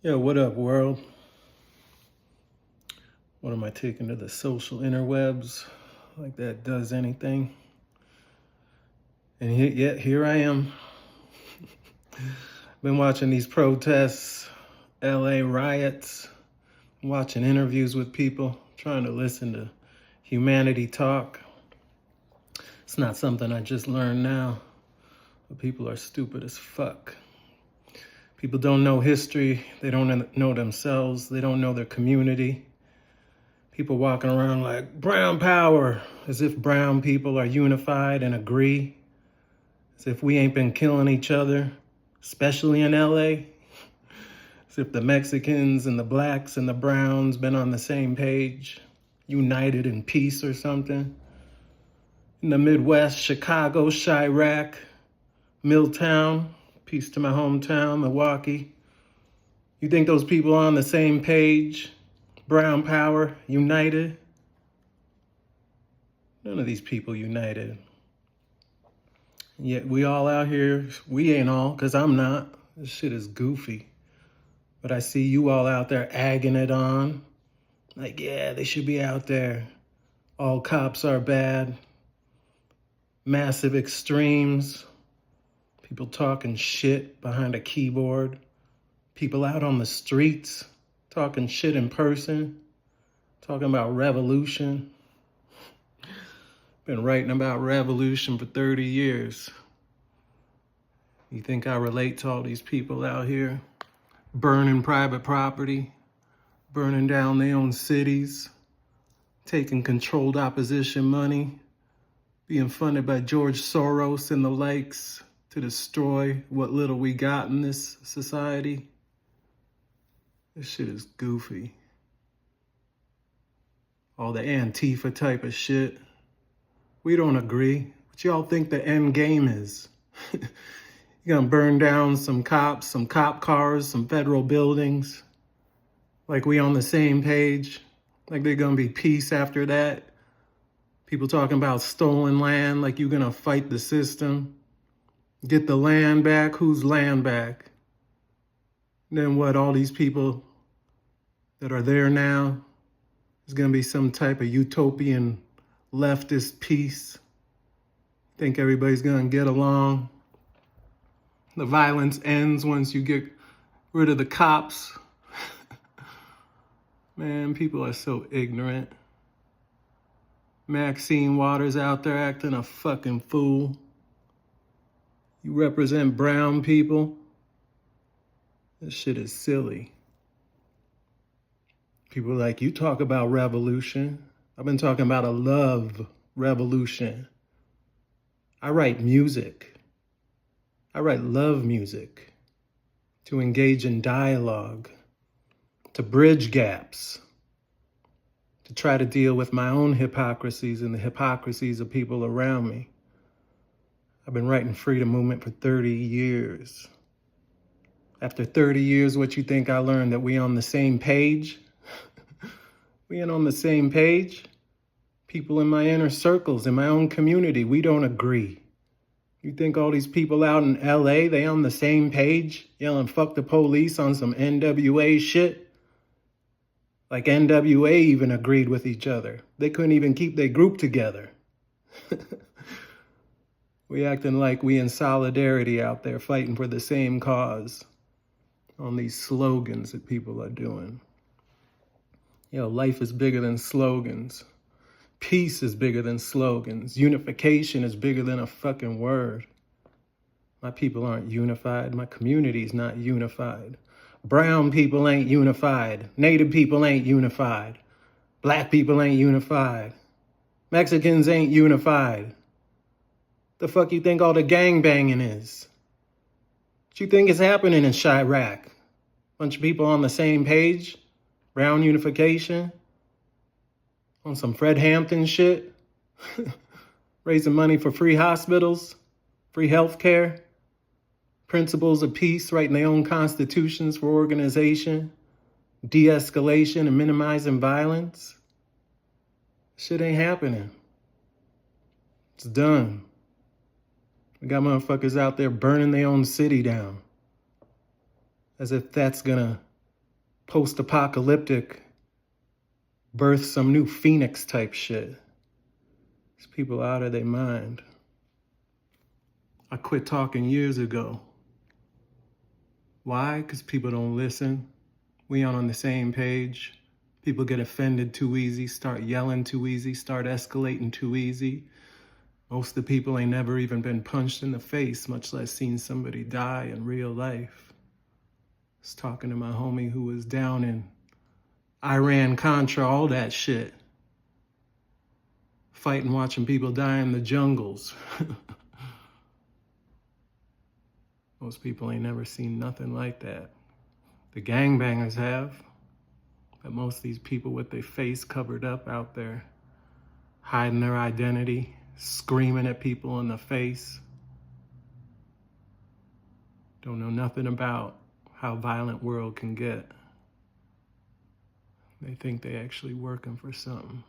Yo, what up, world? What am I taking to the social interwebs? Like that does anything? And yet here I am. Been watching these protests, LA riots, watching interviews with people, trying to listen to humanity talk. It's not something I just learned now, but people are stupid as fuck. People don't know history, they don't know themselves, they don't know their community. People walking around like brown power, as if brown people are unified and agree, as if we ain't been killing each other, especially in LA, as if the Mexicans and the blacks and the browns been on the same page, united in peace or something. In the Midwest, Chicago, Chirac, Milltown, peace to my hometown, Milwaukee. You think those people are on the same page? Brown power, united? None of these people united. Yet we all out here, we ain't all, because I'm not. This shit is goofy. But I see you all out there agging it on. Like, yeah, they should be out there. All cops are bad. Massive extremes. People talking shit behind a keyboard. People out on the streets talking shit in person. Talking about revolution. Been writing about revolution for 30 years. You think I relate to all these people out here burning private property, burning down their own cities, taking controlled opposition money, being funded by George Soros and the likes to destroy what little we got in this society? This shit is goofy. All the Antifa type of shit. We don't agree. What y'all think the end game is? You're gonna burn down some cops, some cop cars, some federal buildings? Like we on the same page? Like there's gonna be peace after that? People talking about stolen land, like you're gonna fight the system? Get the land back? Whose land back? And then what, all these people that are there now, there's gonna be some type of utopian leftist peace? Think everybody's gonna get along? The violence ends once you get rid of the cops? Man, people are so ignorant. Maxine Waters out there acting a fucking fool. You represent brown people? This shit is silly. People are like, you talk about revolution. I've been talking about a love revolution. I write music. I write love music to engage in dialogue, to bridge gaps, to try to deal with my own hypocrisies and the hypocrisies of people around me. I've been writing freedom movement for 30 years. After 30 years, what you think I learned? That we on the same page? We ain't on the same page. People in my inner circles, in my own community, we don't agree. You think all these people out in LA, they on the same page? Yelling fuck the police on some NWA shit? Like NWA even agreed with each other. They couldn't even keep their group together. We acting like we in solidarity out there fighting for the same cause on these slogans that people are doing. Yo, life is bigger than slogans. Peace is bigger than slogans. Unification is bigger than a fucking word. My people aren't unified. My community's not unified. Brown people ain't unified. Native people ain't unified. Black people ain't unified. Mexicans ain't unified. The fuck you think all the gangbanging is? What you think is happening in Chirac? Bunch of people on the same page? Brown unification? On some Fred Hampton shit? Raising money for free hospitals? Free health care? Principles of peace, writing their own constitutions for organization? De-escalation and minimizing violence? Shit ain't happening. It's done. We got motherfuckers out there burning their own city down. As if that's gonna post-apocalyptic, birth some new phoenix type shit. These people are out of their mind. I quit talking years ago. Why? Because people don't listen. We aren't on the same page. People get offended too easy, start yelling too easy, start escalating too easy. Most of the people ain't never even been punched in the face, much less seen somebody die in real life. I was talking to my homie who was down in Iran, Contra, all that shit. Fighting, watching people die in the jungles. Most people ain't never seen nothing like that. The gangbangers have, but most of these people with their face covered up out there, hiding their identity, screaming at people in the face, don't know nothing about how violent world can get. They think they actually working for something.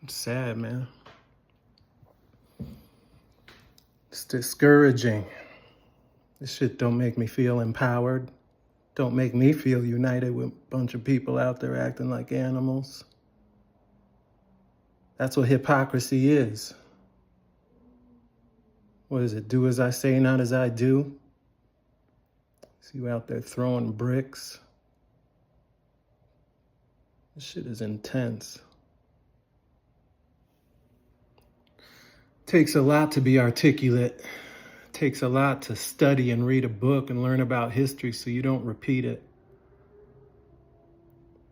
It's sad, man. It's discouraging. This shit don't make me feel empowered. Don't make me feel united with a bunch of people out there acting like animals. That's what hypocrisy is. What is it? Do as I say, not as I do. See you out there throwing bricks. This shit is intense. Takes a lot to be articulate. Takes a lot to study and read a book and learn about history so you don't repeat it.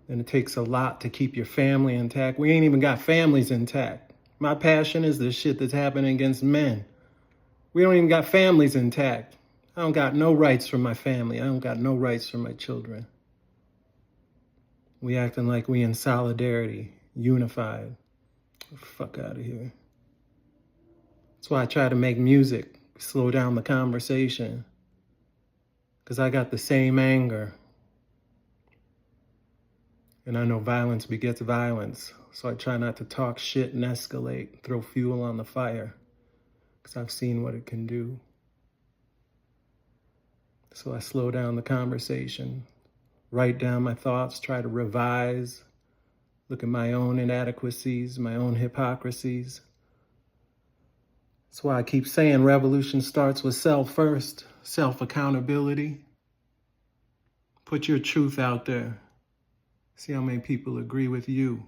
And it takes a lot to keep your family intact. We ain't even got families intact. My passion is the shit that's happening against men. We don't even got families intact. I don't got no rights for my family. I don't got no rights for my children. We acting like we in solidarity, unified. Fuck out of here. That's why I try to make music, slow down the conversation. Because I got the same anger. And I know violence begets violence. So I try not to talk shit and escalate, throw fuel on the fire. Because I've seen what it can do. So I slow down the conversation, write down my thoughts, try to revise, look at my own inadequacies, my own hypocrisies. That's why I keep saying revolution starts with self first, self-accountability. Put your truth out there. See how many people agree with you.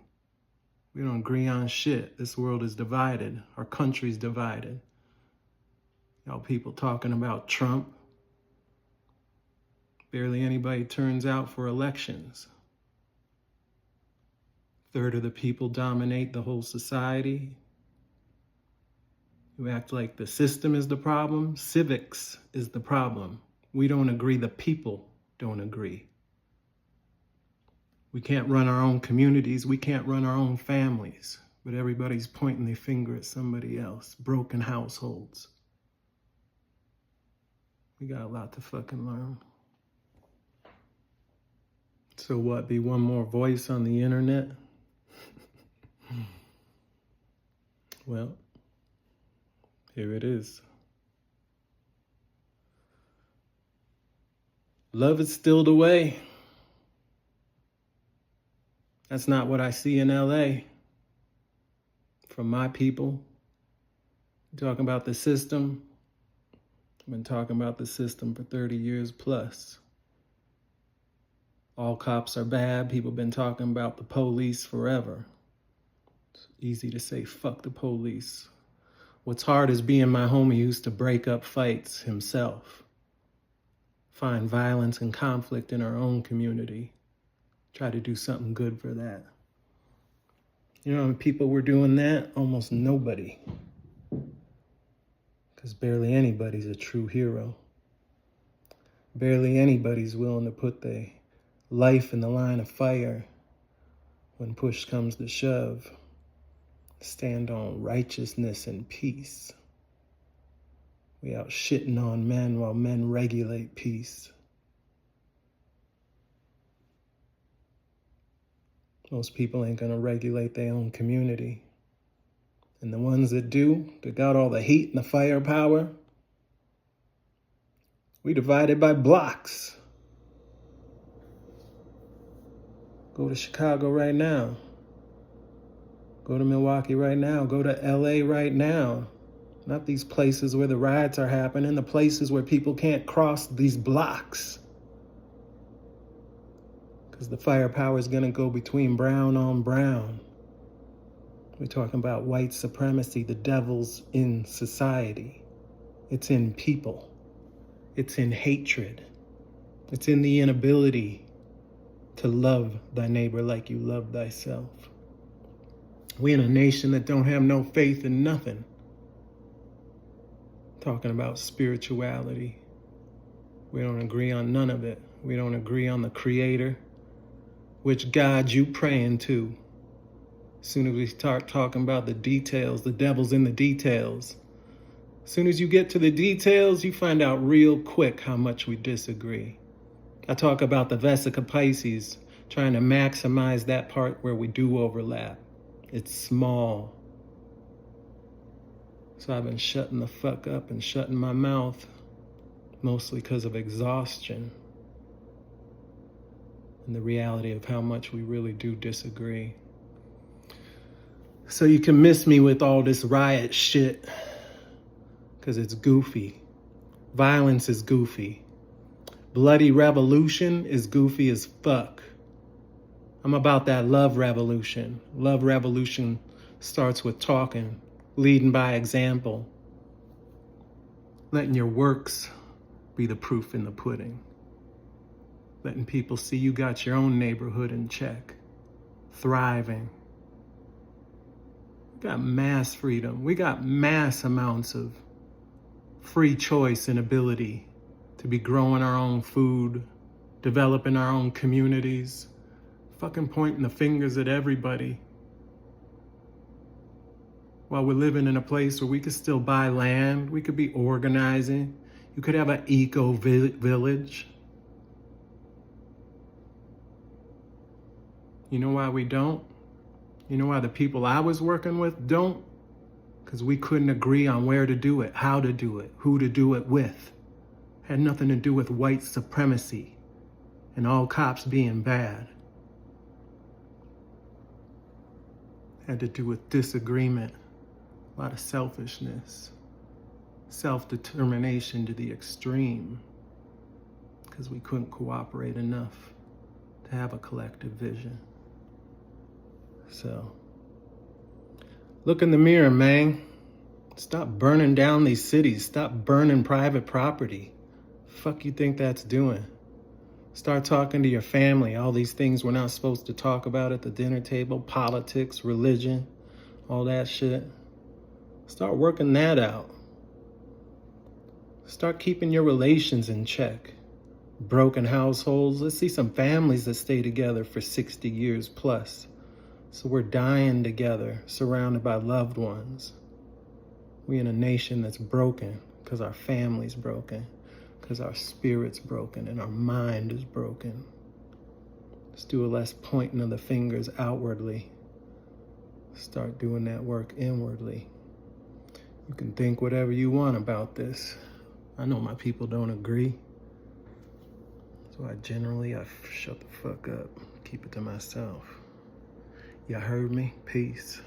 We don't agree on shit. This world is divided. Our country's divided. Y'all people talking about Trump. Barely anybody turns out for elections. A third of the people dominate the whole society. You act like the system is the problem. Civics is the problem. We don't agree. The people don't agree. We can't run our own communities. We can't run our own families. But everybody's pointing their finger at somebody else. Broken households. We got a lot to fucking learn. So what, be one more voice on the internet? Well, here it is. Love is still the way. That's not what I see in LA. From my people. Talking about the system. I've been talking about the system for 30 years plus. All cops are bad. People have been talking about the police forever. It's easy to say, fuck the police. What's hard is being my homie who used to break up fights himself. Find violence and conflict in our own community. Try to do something good for that. You know how many people were doing that? Almost nobody. Because barely anybody's a true hero. Barely anybody's willing to put their life in the line of fire when push comes to shove. Stand on righteousness and peace. We out shitting on men while men regulate peace. Most people ain't gonna regulate their own community. And the ones that do, that got all the heat and the firepower, we divided by blocks. Go to Chicago right now. Go to Milwaukee right now. Go to LA right now. Not these places where the riots are happening, the places where people can't cross these blocks. Because the firepower is going to go between brown on brown. We're talking about white supremacy. The devil's in society. It's in people. It's in hatred. It's in the inability to love thy neighbor like you love thyself. We in a nation that don't have no faith in nothing. Talking about spirituality. We don't agree on none of it. We don't agree on the Creator. Which God you praying to? As soon as we start talking about the details, the devil's in the details. As soon as you get to the details, you find out real quick how much we disagree. I talk about the Vesica Pisces, trying to maximize that part where we do overlap. It's small. So I've been shutting the fuck up and shutting my mouth, mostly because of exhaustion and the reality of how much we really do disagree. So you can miss me with all this riot shit, because it's goofy. Violence is goofy. Bloody revolution is goofy as fuck. I'm about that love revolution. Love revolution starts with talking, leading by example, letting your works be the proof in the pudding, letting people see you got your own neighborhood in check, thriving. We got mass freedom. We got mass amounts of free choice and ability to be growing our own food, developing our own communities, fucking pointing the fingers at everybody, while we're living in a place where we could still buy land, we could be organizing, you could have an eco-village. You know why we don't? You know why the people I was working with don't? Because we couldn't agree on where to do it, how to do it, who to do it with. Had nothing to do with white supremacy and all cops being bad. Had to do with disagreement, a lot of selfishness, self-determination to the extreme, because we couldn't cooperate enough to have a collective vision. So, look in the mirror, man. Stop burning down these cities. Stop burning private property. Fuck you think that's doing? Start talking to your family. All these things we're not supposed to talk about at the dinner table. Politics, religion, all that shit. Start working that out. Start keeping your relations in check. Broken households. Let's see some families that stay together for 60 years plus. So we're dying together, surrounded by loved ones. We in a nation that's broken because our family's broken, because our spirit's broken and our mind is broken. Let's do a less pointing of the fingers outwardly. Start doing that work inwardly. You can think whatever you want about this. I know my people don't agree. So I shut the fuck up, keep it to myself. Y'all heard me? Peace.